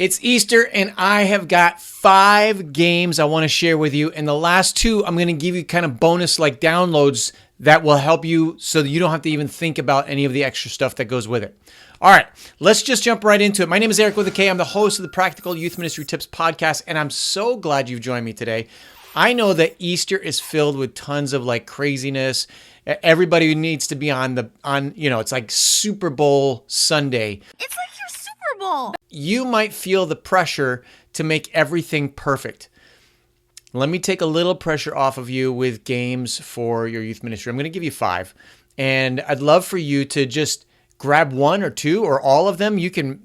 It's Easter and I have got 5 games I want to share with you. And the last 2, I'm going to give you kind of bonus like downloads that will help you so that you don't have to even think about any of the extra stuff that goes with it. All right, let's just jump right into it. My name is Eric with a K. I'm the host of the Practical Youth Ministry Tips podcast, and I'm so glad you've joined me today. I know that Easter is filled with tons of like craziness. Everybody needs to be it's like Super Bowl Sunday. It's like your Super Bowl. You might feel the pressure to make everything perfect. Let me take a little pressure off of you with games for your youth ministry. I'm going to give you 5, and I'd love for you to just grab 1 or 2 or all of them. You can,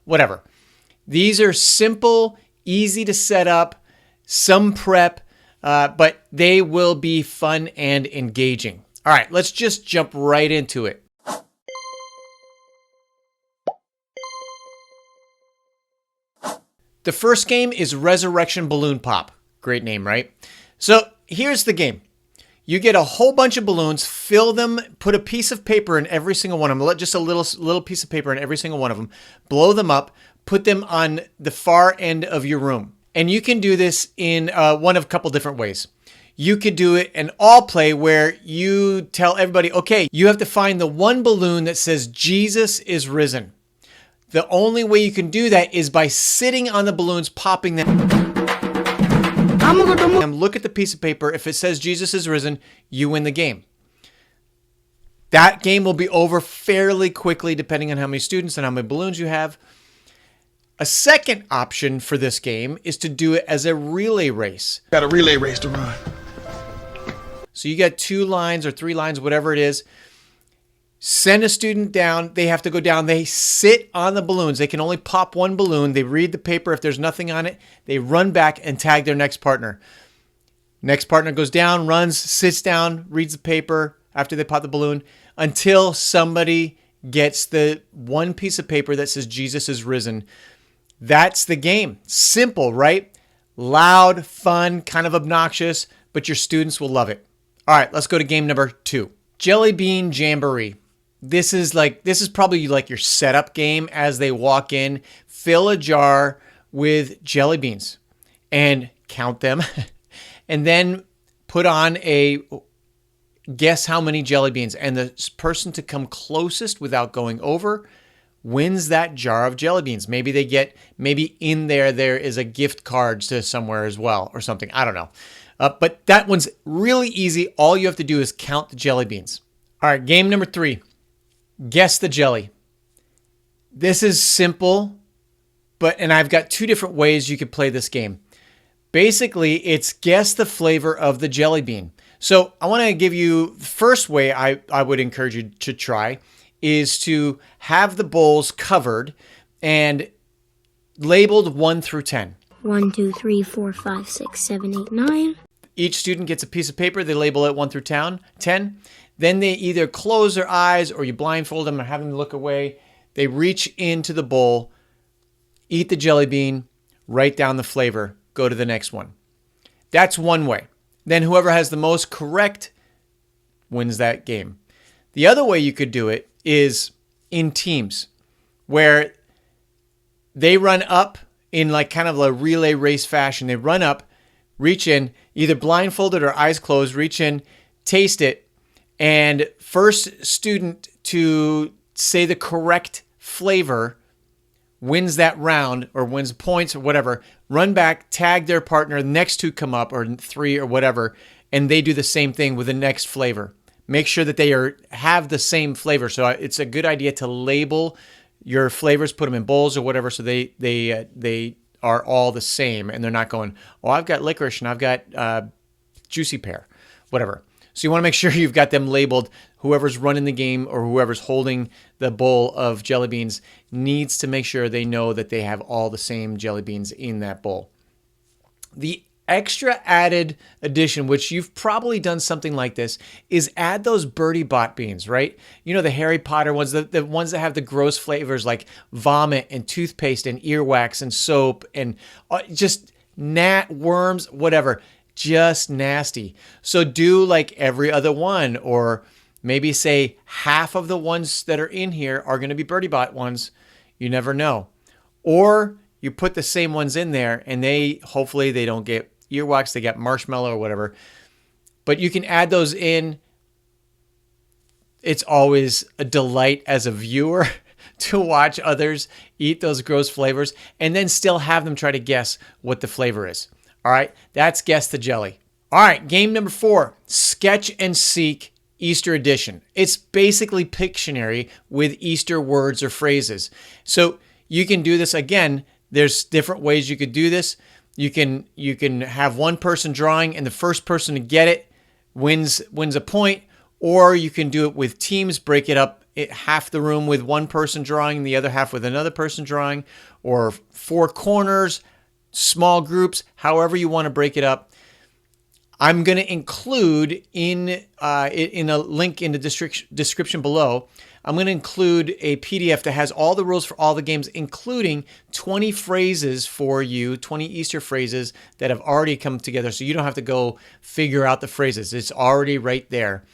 whatever. These are simple, easy to set up, some prep, but they will be fun and engaging. All right, let's just jump right into it. The first game is Resurrection Balloon Pop. Great name, right? So here's the game. You get a whole bunch of balloons, fill them, put a piece of paper in every single one of them, just a little piece of paper in every single one of them, blow them up, put them on the far end of your room. And you can do this in one of a couple different ways. You could do it an all play where you tell everybody, okay, you have to find the one balloon that says Jesus is risen. The only way you can do that is by sitting on the balloons, popping them. Look at the piece of paper. If it says Jesus is risen, you win the game. That game will be over fairly quickly, depending on how many students and how many balloons you have. A second option for this game is to do it as a relay race. Got a relay race to run. So you got 2 lines or 3 lines, whatever it is. Send a student down. They have to go down. They sit on the balloons. They can only pop one balloon. They read the paper. If there's nothing on it, they run back and tag their next partner. Next partner goes down, runs, sits down, reads the paper after they pop the balloon until somebody gets the one piece of paper that says Jesus is risen. That's the game. Simple, right? Loud, fun, kind of obnoxious, but your students will love it. All right, let's go to game number 2. Jelly Bean Jamboree. This is probably like your setup game as they walk in. Fill a jar with jelly beans and count them. And then put on a guess how many jelly beans. And the person to come closest without going over wins that jar of jelly beans. Maybe in there is a gift card to somewhere as well or something. I don't know. But that one's really easy. All you have to do is count the jelly beans. All right, game number 3. Guess the jelly. This is simple, and I've got 2 different ways you could play this game. Basically, it's guess the flavor of the jelly bean. So I want to give you the first way I would encourage you to try is to have the bowls covered and labeled 1 through 10. 1, 2, 3, 4, 5, 6, 7, 8, 9. Each student gets a piece of paper. They label it 1 through 10. Then they either close their eyes or you blindfold them and have them look away. They reach into the bowl, eat the jelly bean, write down the flavor, go to the next one. That's one way. Then whoever has the most correct wins that game. The other way you could do it is in teams where they run up in like kind of a relay race fashion. They run up, reach in, either blindfolded or eyes closed, reach in, taste it, and first student to say the correct flavor wins that round or wins points or whatever. Run back, tag their partner, the next 2 come up or 3 or whatever, and they do the same thing with the next flavor. Make sure that they have the same flavor. So it's a good idea to label your flavors, put them in bowls or whatever, so they are all the same, and they're not going, oh, I've got licorice and I've got juicy pear, whatever. So you want to make sure you've got them labeled. Whoever's running the game or whoever's holding the bowl of jelly beans needs to make sure they know that they have all the same jelly beans in that bowl. The extra added addition, which you've probably done something like this, is add those Birdie Bot beans, right? You know, the Harry Potter ones, the ones that have the gross flavors like vomit and toothpaste and earwax and soap and just worms, whatever. Just nasty. So do like every other one, or maybe say half of the ones that are in here are going to be Birdie Bot ones. You never know. Or you put the same ones in there, and hopefully they don't get earwax, they get marshmallow or whatever. But you can add those in. It's always a delight as a viewer to watch others eat those gross flavors and then still have them try to guess what the flavor is. All right, that's Guess the Jelly. All right, game number 4, Sketch and Seek Easter Edition. It's basically Pictionary with Easter words or phrases. So you can do this again. There's different ways you could do this. You can have one person drawing, and the first person to get it wins a point. Or you can do it with teams, break it up half the room with one person drawing, the other half with another person drawing, or 4 corners, small groups, however you want to break it up. I'm going to include in a link in the description below, I'm going to include a PDF that has all the rules for all the games, including 20 phrases for you, 20 Easter phrases that have already come together, so you don't have to go figure out the phrases. It's already right there.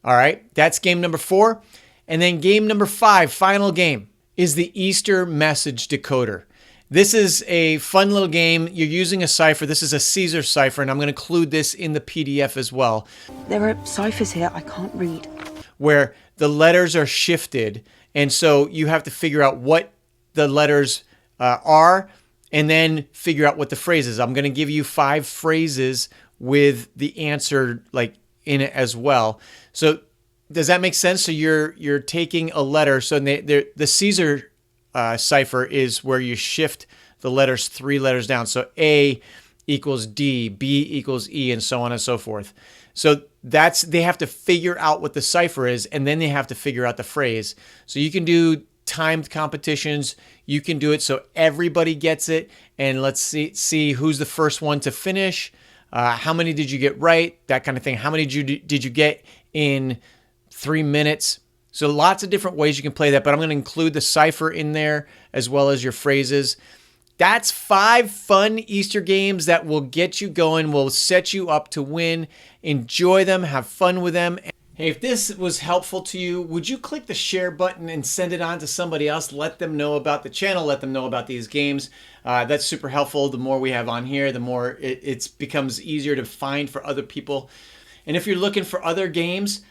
All right, that's game number 4. And then game number 5, final game, is the Easter message decoder. This is a fun little game. You're using a cipher. This is a Caesar cipher, and I'm going to include this in the PDF as well. There are ciphers here I can't read. Where the letters are shifted, and so you have to figure out what the letters are, and then figure out what the phrase is. I'm going to give you 5 phrases with the answer like in it as well. So does that make sense? So you're taking a letter. So the Caesar cipher is where you shift the letters 3 letters down. So A equals D, B equals E, and so on and so forth. So they have to figure out what the cipher is, and then they have to figure out the phrase. So you can do timed competitions. You can do it so everybody gets it, and let's see who's the first one to finish. How many did you get right? That kind of thing. How many did you get in 3 minutes? So lots of different ways you can play that, but I'm going to include the cipher in there as well as your phrases. That's 5 fun Easter games that will get you going, will set you up to win. Enjoy them, have fun with them. Hey, if this was helpful to you, would you click the share button and send it on to somebody else? Let them know about the channel, let them know about these games. That's super helpful. The more we have on here, the more it becomes easier to find for other people. And if you're looking for other games,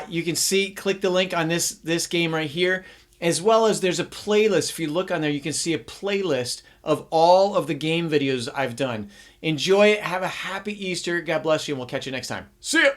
you can click the link on this game right here, as well as there's a playlist. If you look on there, you can see a playlist of all of the game videos I've done. Enjoy it. Have a happy Easter. God bless you, and we'll catch you next time. See ya.